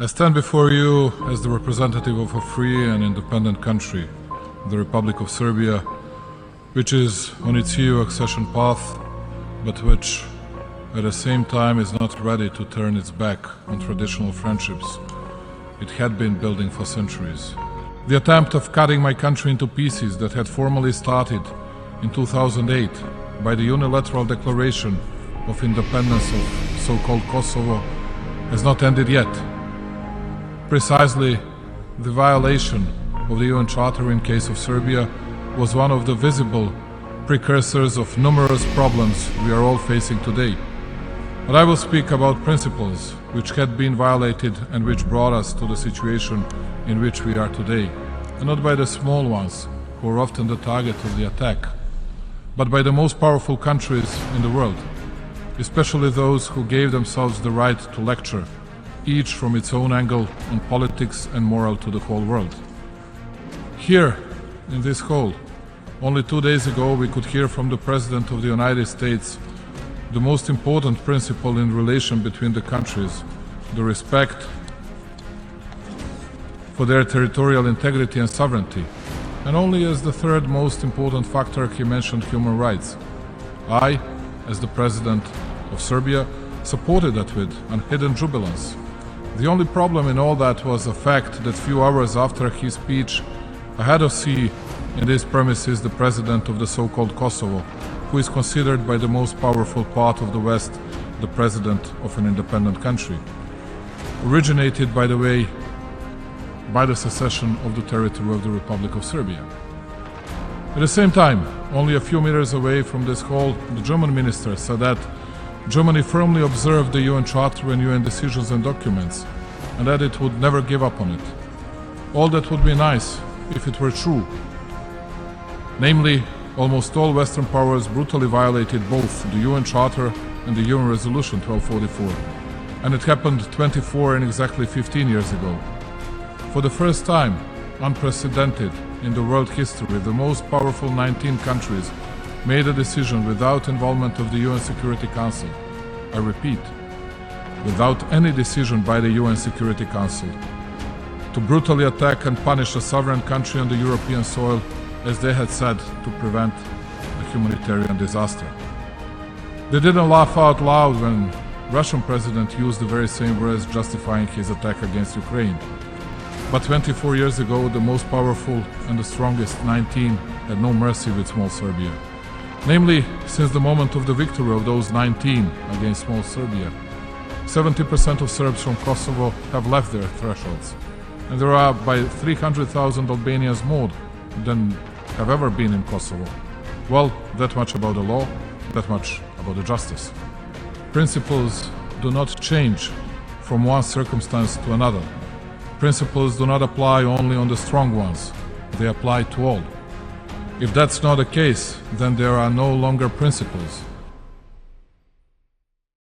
I stand before you as the representative of a free and independent country, the Republic of Serbia, which is on its EU accession path, but which at the same time is not ready to turn its back on traditional friendships it had been building for centuries. The attempt of cutting my country into pieces that had formally started in 2008 by the unilateral declaration of independence of so-called Kosovo has not ended yet. Precisely, the violation of the UN Charter in case of Serbia was one of the visible precursors of numerous problems we are all facing today. But I will speak about principles which had been violated and which brought us to the situation in which we are today, and not by the small ones who are often the target of the attack, but by the most powerful countries in the world, especially those who gave themselves the right to lecture, each from its own angle on politics and moral to the whole world. Here, in this hall, only 2 days ago we could hear from the President of the United States the most important principle in relation between the countries, the respect for their territorial integrity and sovereignty. And only as the third most important factor he mentioned human rights. I, as the President of Serbia, supported that with unhidden jubilance. The only problem in all that was the fact that few hours after his speech, I had to see in these premises the President of the so-called Kosovo, who is considered by the most powerful part of the West the President of an independent country. Originated, by the way, by the secession of the territory of the Republic of Serbia. At the same time, only a few meters away from this hall, the German minister said that Germany firmly observed the UN Charter and UN decisions and documents, and that it would never give up on it. All that would be nice if it were true. Namely, almost all Western powers brutally violated both the UN Charter and the UN Resolution 1244, and it happened 24 and exactly 15 years ago. For the first time, unprecedented in the world history, the most powerful 19 countries made a decision without involvement of the UN Security Council. I repeat, without any decision by the UN Security Council, to brutally attack and punish a sovereign country on the European soil, as they had said, to prevent a humanitarian disaster. They didn't laugh out loud when Russian president used the very same words justifying his attack against Ukraine. But 24 years ago, the most powerful and the strongest 19 had no mercy with small Serbia. Namely, since the moment of the victory of those 19 against small Serbia, 70% of Serbs from Kosovo have left their thresholds. And there are by 300,000 Albanians more than have ever been in Kosovo. Well, that much about the law, that much about the justice. Principles do not change from one circumstance to another. Principles do not apply only on the strong ones, they apply to all. If that's not the case, then there are no longer principles.